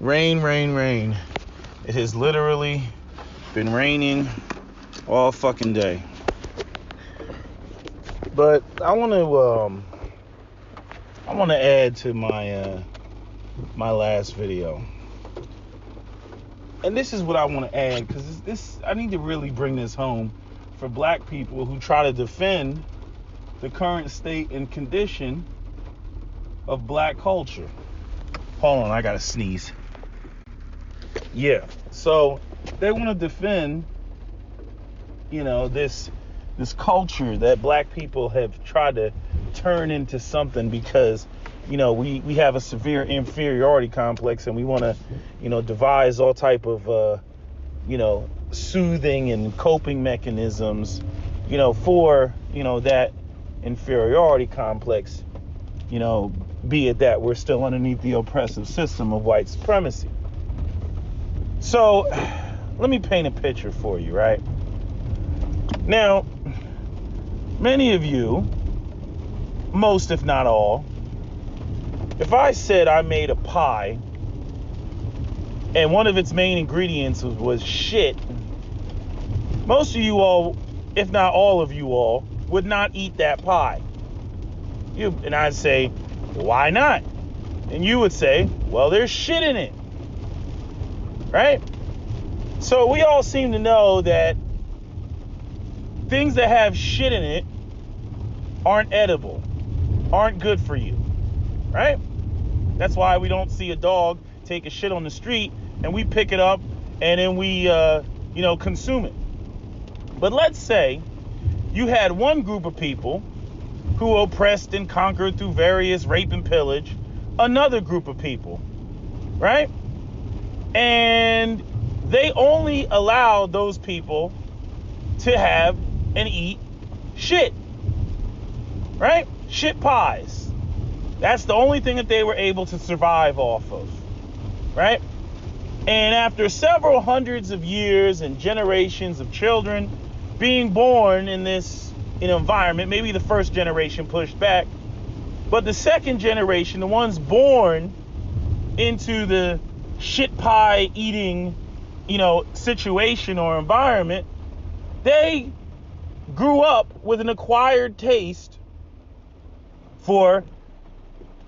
Rain, rain, rain. It has literally been raining all fucking day. But I want to add to my last video. And this is what I want to add, because I need to really bring this home for black people who try to defend the current state and condition of black culture. Hold on, I gotta sneeze. Yeah, so they want to defend, this culture that black people have tried to turn into something because, we have a severe inferiority complex, and we want to, devise all type of, soothing and coping mechanisms, for, that inferiority complex, be it that we're still underneath the oppressive system of white supremacy. So let me paint a picture for you, right? Now, many of you, most if not all, if I said I made a pie and one of its main ingredients was shit, most of you all, if not all of you all, would not eat that pie. And I'd say, why not? And you would say, well, there's shit in it. Right? So we all seem to know that things that have shit in it aren't edible, aren't good for you. Right? That's why we don't see a dog take a shit on the street and we pick it up and then we, consume it. But let's say you had one group of people who oppressed and conquered through various rape and pillage another group of people, right? And they only allowed those people to have and eat shit, right? Shit pies. That's the only thing that they were able to survive off of, right? And after several hundreds of years and generations of children being born in this environment, maybe the first generation pushed back, but the second generation, the ones born into the shit pie eating, situation or environment, they grew up with an acquired taste for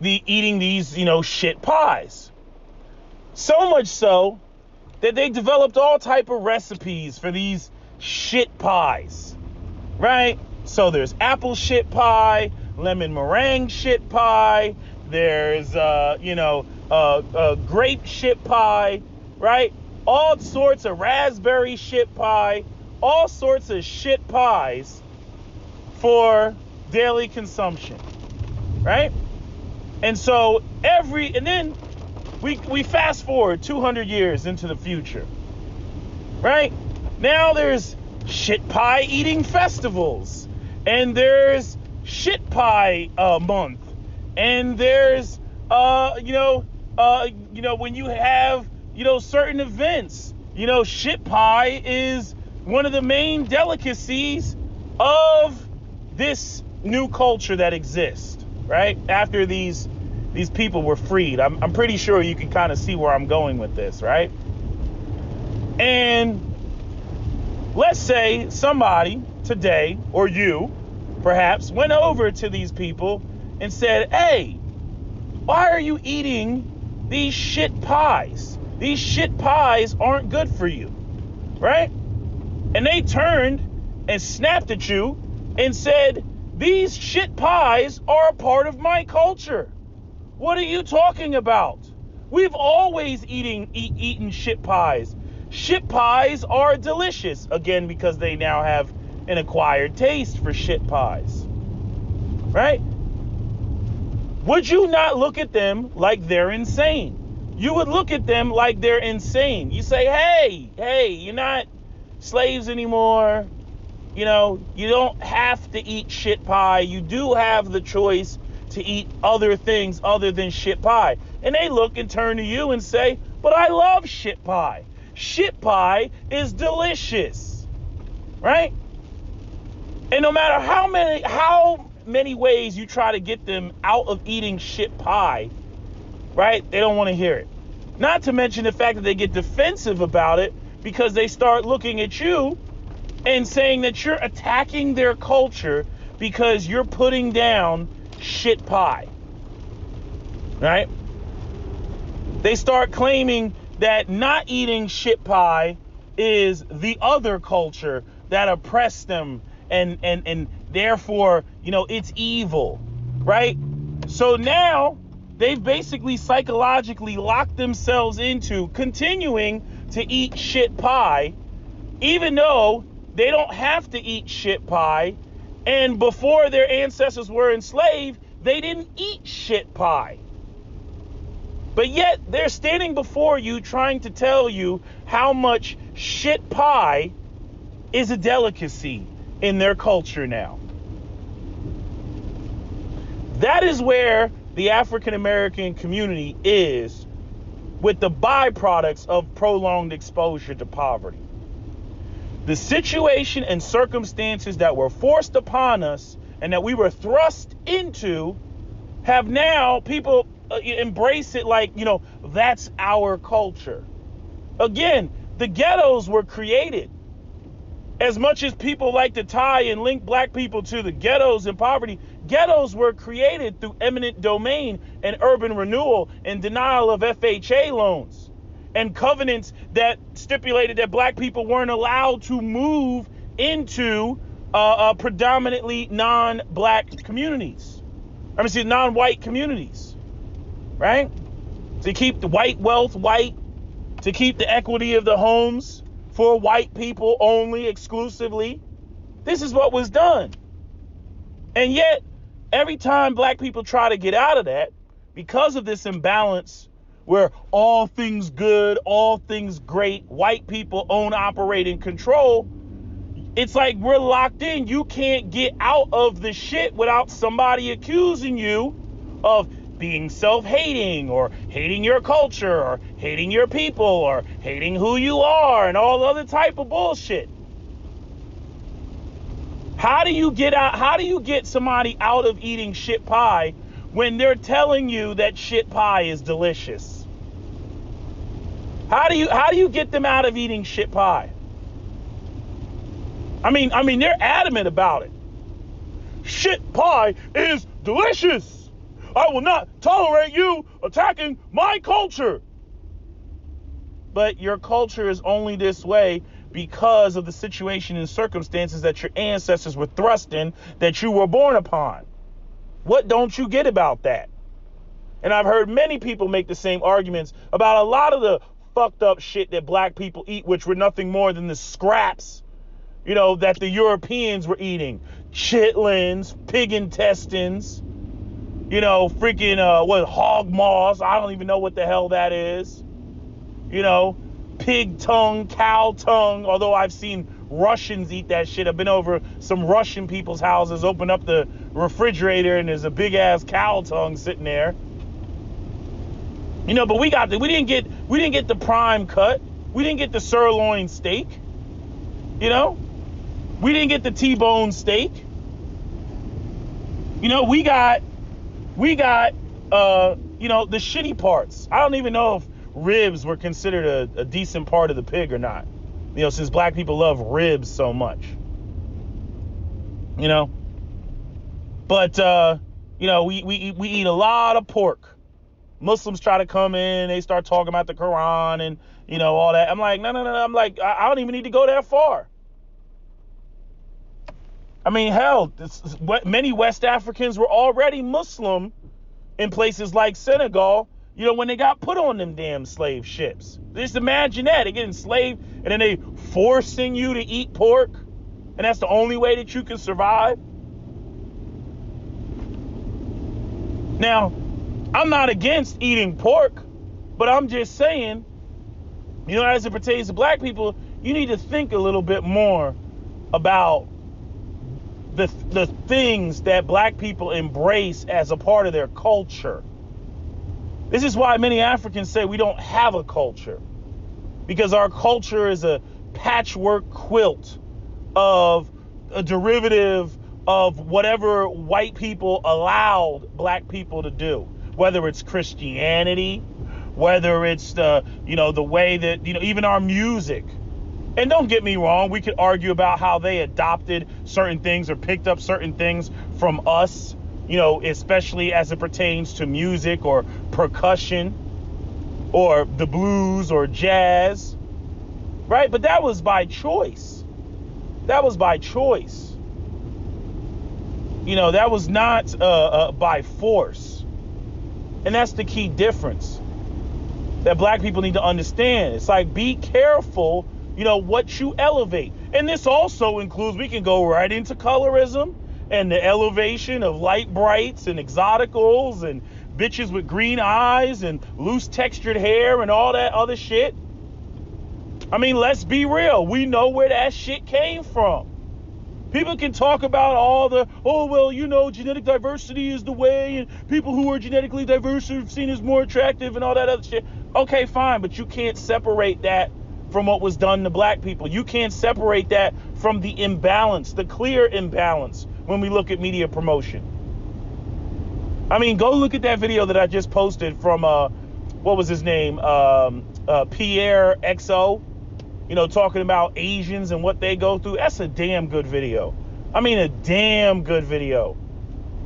eating these, shit pies. So much so that they developed all type of recipes for these shit pies, right? So there's apple shit pie, lemon meringue shit pie, there's grape shit pie, right? All sorts of raspberry shit pie, all sorts of shit pies for daily consumption, right? And so and then we fast forward 200 years into the future, right? Now there's shit pie eating festivals, and there's shit pie month, and there's when you have certain events, shit pie is one of the main delicacies of this new culture that exists, right? After these people were freed. I'm pretty sure you can kind of see where I'm going with this, right? And let's say somebody today, or you perhaps, went over to these people and said, hey, why are you eating these shit pies? These shit pies aren't good for you, right? And they turned and snapped at you and said, these shit pies are a part of my culture. What are you talking about? We've always eaten shit pies. Shit pies are delicious, again, because they now have an acquired taste for shit pies, right? Would you not look at them like they're insane? You would look at them like they're insane. You say, hey, you're not slaves anymore. You don't have to eat shit pie. You do have the choice to eat other things other than shit pie. And they look and turn to you and say, but I love shit pie. Shit pie is delicious, right? And no matter how many ways you try to get them out of eating shit pie, right? They don't want to hear it. Not to mention the fact that they get defensive about it because they start looking at you and saying that you're attacking their culture because you're putting down shit pie, right? They start claiming that not eating shit pie is the other culture that oppressed them and therefore, it's evil, right? So now they've basically psychologically locked themselves into continuing to eat shit pie, even though they don't have to eat shit pie. And before their ancestors were enslaved, they didn't eat shit pie. But yet they're standing before you trying to tell you how much shit pie is a delicacy in their culture now. That is where the African American community is with the byproducts of prolonged exposure to poverty. The situation and circumstances that were forced upon us and that we were thrust into have now people embrace it like, that's our culture. Again, the ghettos were created. As much as people like to tie and link black people to the ghettos and poverty, ghettos were created through eminent domain and urban renewal and denial of FHA loans and covenants that stipulated that black people weren't allowed to move into predominantly non-black communities. Non-white communities, right? To keep the white wealth white, to keep the equity of the homes for white people only, exclusively. This is what was done. And yet, every time black people try to get out of that, because of this imbalance where all things good, all things great, white people own, operate, and control, it's like we're locked in. You can't get out of the shit without somebody accusing you of being self-hating or hating your culture or hating your people or hating who you are and all other type of bullshit. How do you get out? How do you get somebody out of eating shit pie when they're telling you that shit pie is delicious? How do you get them out of eating shit pie? I mean, they're adamant about it. Shit pie is delicious. I will not tolerate you attacking my culture. But your culture is only this way because of the situation and circumstances that your ancestors were thrust in, that you were born upon. What don't you get about that? And I've heard many people make the same arguments about a lot of the fucked up shit that black people eat, which were nothing more than the scraps, that the Europeans were eating. Chitlins, pig intestines, hog maws. I don't even know what the hell that is. Pig tongue, cow tongue, although I've seen Russians eat that shit. I've been over some Russian people's houses, open up the refrigerator, and there's a big ass cow tongue sitting there. But we didn't get the prime cut. We didn't get the sirloin steak. We didn't get the T-bone steak. We got the shitty parts. I don't even know if ribs were considered a decent part of the pig or not. Since black people love ribs so much. But we eat a lot of pork. Muslims try to come in, they start talking about the Quran and all that. I'm like, no. I'm like, I don't even need to go that far. Hell, many West Africans were already Muslim in places like Senegal, when they got put on them damn slave ships. Just imagine that. They get enslaved and then they forcing you to eat pork, and that's the only way that you can survive. Now, I'm not against eating pork, but I'm just saying, as it pertains to black people, you need to think a little bit more about the things that black people embrace as a part of their culture. This is why many Africans say we don't have a culture, because our culture is a patchwork quilt of a derivative of whatever white people allowed black people to do, whether it's Christianity, whether it's the, the way that, even our music. And don't get me wrong, we could argue about how they adopted certain things or picked up certain things from us, especially as it pertains to music or percussion or the blues or jazz, right? But that was by choice. That was by choice. That was not by force. And that's the key difference that black people need to understand. It's like, be careful, what you elevate. And this also includes, we can go right into colorism and the elevation of light brights and exoticals and bitches with green eyes and loose textured hair and all that other shit. I mean, let's be real. We know where that shit came from. People can talk about all the, genetic diversity is the way, and people who are genetically diverse are seen as more attractive and all that other shit. Okay, fine, but you can't separate that from what was done to black people. You can't separate that from the imbalance, the clear imbalance when we look at media promotion. I mean, go look at that video that I just posted from, what was his name? Pierre XO, talking about Asians and what they go through. That's a damn good video. I mean, a damn good video.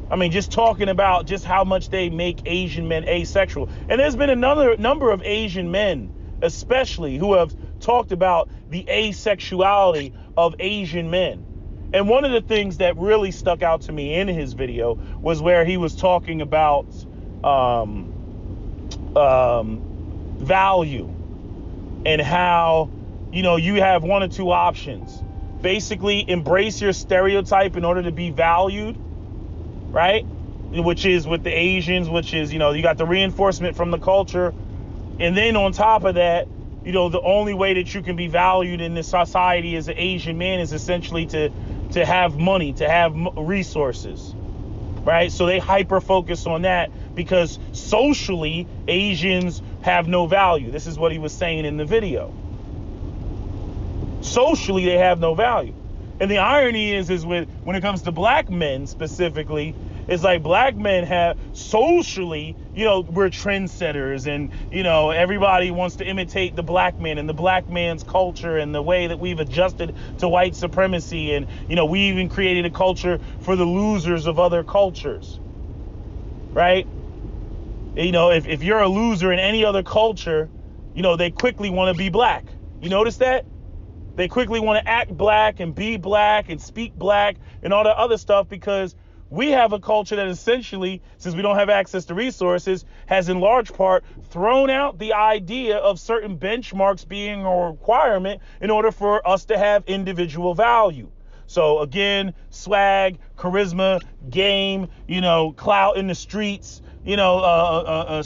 I mean, just talking about just how much they make Asian men asexual. And there's been another number of Asian men, especially, who have talked about the asexuality of Asian men. And one of the things that really stuck out to me in his video was where he was talking about value and how, you have one or two options. Basically, embrace your stereotype in order to be valued, right? Which is with the Asians, which is, you got the reinforcement from the culture. And then on top of that, the only way that you can be valued in this society as an Asian man is essentially to have money, to have resources, right? So they hyper focus on that because socially, Asians have no value. This is what he was saying in the video. Socially, they have no value. And the irony is when it comes to black men specifically, it's like black men have socially, we're trendsetters, and, everybody wants to imitate the black man and the black man's culture and the way that we've adjusted to white supremacy. And, we even created a culture for the losers of other cultures, right? If you're a loser in any other culture, they quickly want to be black. You notice that? They quickly want to act black and be black and speak black and all that other stuff because we have a culture that essentially, since we don't have access to resources, has in large part thrown out the idea of certain benchmarks being a requirement in order for us to have individual value. So again, swag, charisma, game, clout in the streets,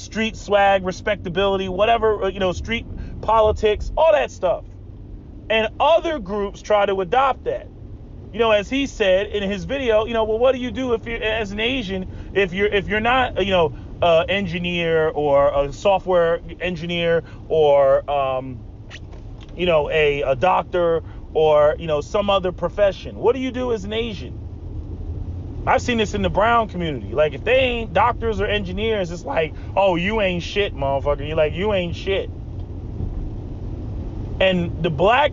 street swag, respectability, whatever, street politics, all that stuff. And other groups try to adopt that. As he said in his video, well, what do you do if you're, as an Asian, if you're not, engineer or a software engineer or, a doctor or, some other profession? What do you do as an Asian? I've seen this in the brown community. Like, if they ain't doctors or engineers, it's like, oh, you ain't shit, motherfucker. You're like, you ain't shit. And the black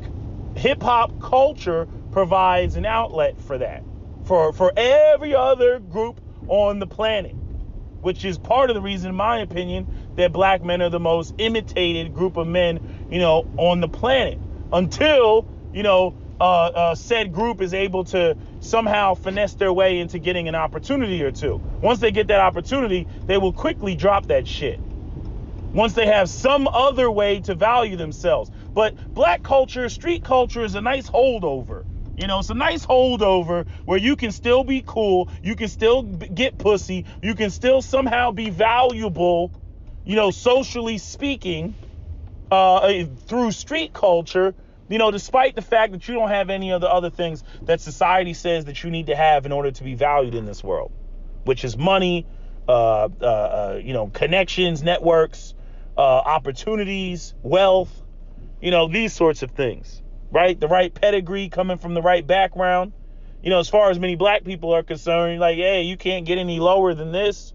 hip hop culture provides an outlet for that, for every other group on the planet, which is part of the reason, in my opinion, that black men are the most imitated group of men, on the planet, until, said group is able to somehow finesse their way into getting an opportunity or two. Once they get that opportunity, they will quickly drop that shit once they have some other way to value themselves. But black culture, street culture, is a nice holdover. It's a nice holdover where you can still be cool, you can still get pussy, you can still somehow be valuable, socially speaking, through street culture, despite the fact that you don't have any of the other things that society says that you need to have in order to be valued in this world, which is money, connections, networks, opportunities, wealth, these sorts of things. Right? The right pedigree, coming from the right background. As far as many black people are concerned, like, hey, you can't get any lower than this.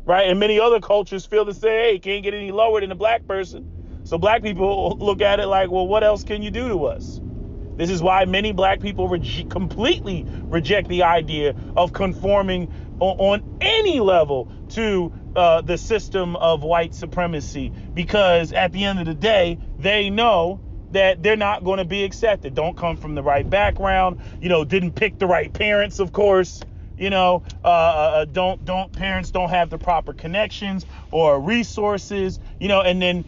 right? And many other cultures feel the same. Hey, can't get any lower than a black person. So black people look at it like, well, what else can you do to us? This is why many black people completely reject the idea of conforming on any level to the system of white supremacy, because at the end of the day, they know that they're not going to be accepted. Don't come from the right background, didn't pick the right parents, of course, parents don't have the proper connections or resources, and then,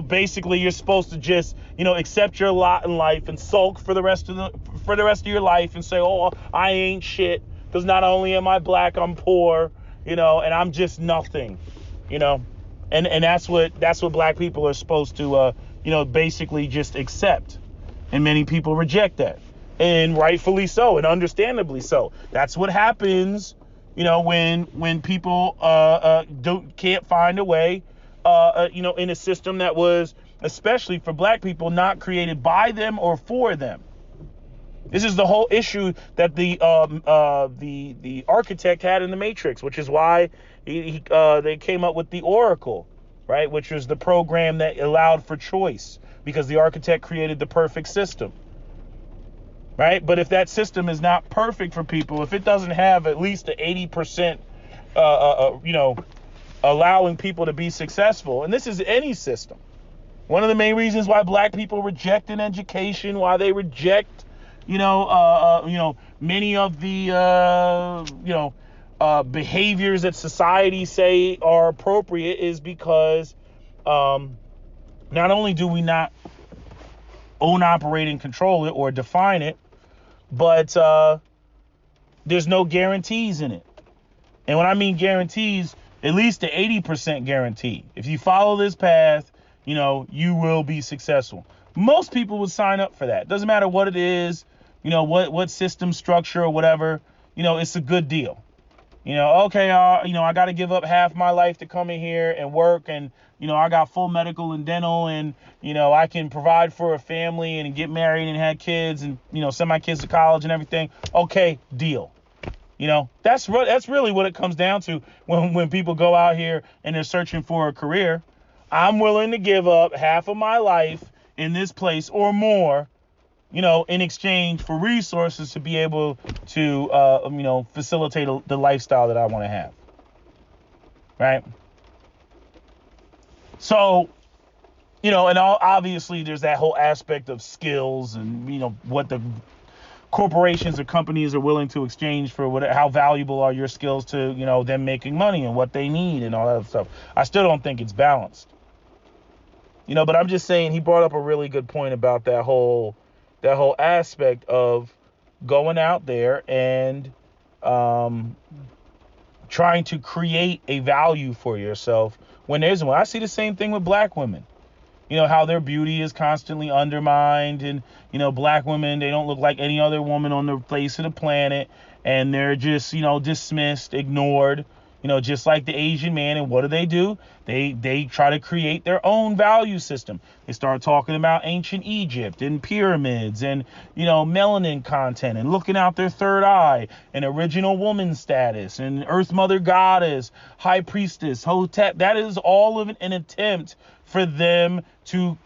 basically you're supposed to just, accept your lot in life and sulk for the rest of your life and say, oh, I ain't shit, because not only am I black, I'm poor, and I'm just nothing, and that's what black people are supposed to, basically just accept. And many people reject that. And rightfully so, and understandably so. That's what happens, when people can't find a way, in a system that was, especially for black people, not created by them or for them. This is the whole issue that the architect had in the Matrix, which is why they came up with the Oracle, right? Which was the program that allowed for choice, because the architect created the perfect system. Right? But if that system is not perfect for people, if it doesn't have at least the 80%, allowing people to be successful, and this is any system. One of the main reasons why black people reject an education, why they reject, many of the, behaviors that society say are appropriate, is because not only do we not own, operate, and control it or define it, but there's no guarantees in it. And when I mean guarantees, at least the 80% guarantee. If you follow this path, you will be successful. Most people would sign up for that. Doesn't matter what it is, what system structure or whatever, it's a good deal. Okay, I got to give up half my life to come in here and work, and, I got full medical and dental, and, I can provide for a family and get married and have kids and, send my kids to college and everything. Okay, deal. That's really what it comes down to when people go out here and they're searching for a career. I'm willing to give up half of my life in this place or more, in exchange for resources to be able to, facilitate the lifestyle that I want to have. Right. So, and obviously there's that whole aspect of skills and, what the corporations or companies are willing to exchange for how valuable are your skills to, them making money and what they need and all that stuff. I still don't think it's balanced, but I'm just saying he brought up a really good point about that whole aspect of going out there and trying to create a value for yourself when there's one. I see the same thing with black women. How their beauty is constantly undermined, and, black women, they don't look like any other woman on the face of the planet, and they're just, dismissed, ignored, just like the Asian man. And what do? They try to create their own value system. They start talking about ancient Egypt and pyramids and, melanin content and looking out their third eye and original woman status and Earth Mother Goddess, High Priestess, Hotep. That is all of an attempt for them to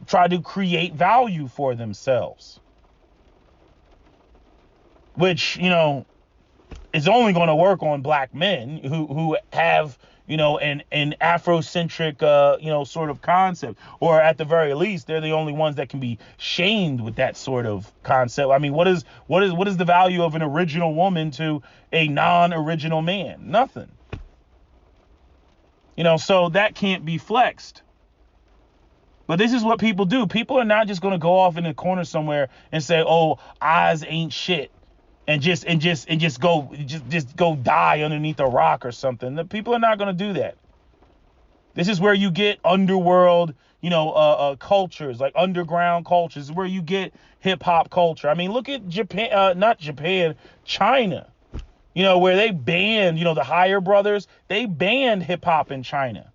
try to create value for themselves, which, is only going to work on black men who have, an Afrocentric, sort of concept, or at the very least, they're the only ones that can be shamed with that sort of concept. I mean, what is the value of an original woman to a non-original man? Nothing. So that can't be flexed. But this is what people do. People are not just going to go off in a corner somewhere and say, "Oh, Oz ain't shit," and just go die underneath a rock or something. The people are not going to do that. This is where you get underworld, cultures, like underground cultures, where you get hip hop culture. I mean, look at Japan, not Japan, China. Where they banned, the Higher Brothers, they banned hip hop in China.